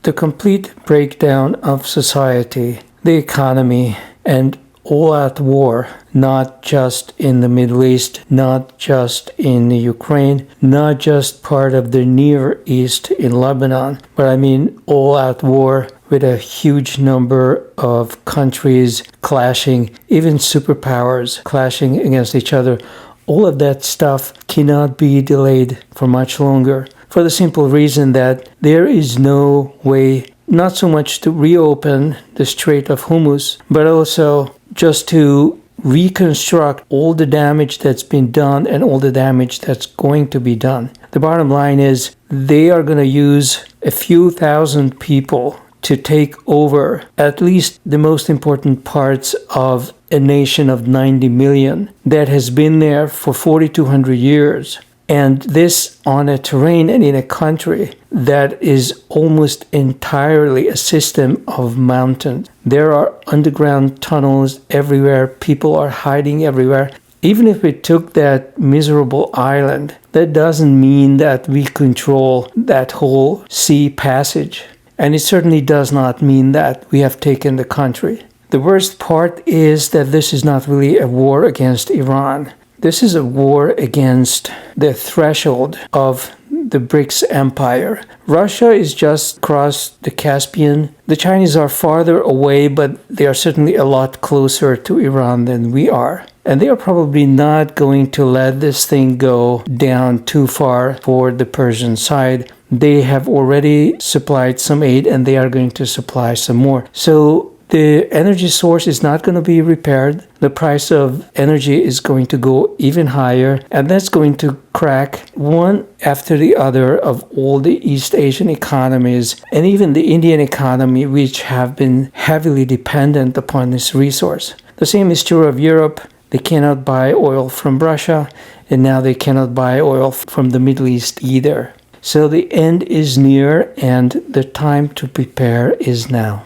the complete breakdown of society, the economy, and all-out war, not just in the Middle East, not just in Ukraine, not just part of the Near East in Lebanon, but I mean all-out war with a huge number of countries clashing, even superpowers clashing against each other. All of that stuff cannot be delayed for much longer, for the simple reason that there is no way, not so much to reopen the Strait of Hormuz, but also just to reconstruct all the damage that's been done and all the damage that's going to be done. The bottom line is they are going to use a few thousand people to take over at least the most important parts of a nation of 90 million that has been there for 4,200 years. And this on a terrain and in a country that is almost entirely a system of mountains. There are underground tunnels everywhere. People are hiding everywhere. Even if we took that miserable island, that doesn't mean that we control that whole sea passage. And it certainly does not mean that we have taken the country. The worst part is that this is not really a war against Iran. This is a war against the threshold of the BRICS empire. Russia is just across the Caspian. The Chinese are farther away, but they are certainly a lot closer to Iran than we are. And they are probably not going to let this thing go down too far for the Persian side. They have already supplied some aid and they are going to supply some more. So the energy source is not going to be repaired. The price of energy is going to go even higher, and that's going to crack one after the other of all the East Asian economies and even the Indian economy, which have been heavily dependent upon this resource. The same is true of Europe. They cannot buy oil from Russia, and now they cannot buy oil from the Middle East either. So the end is near, and the time to prepare is now.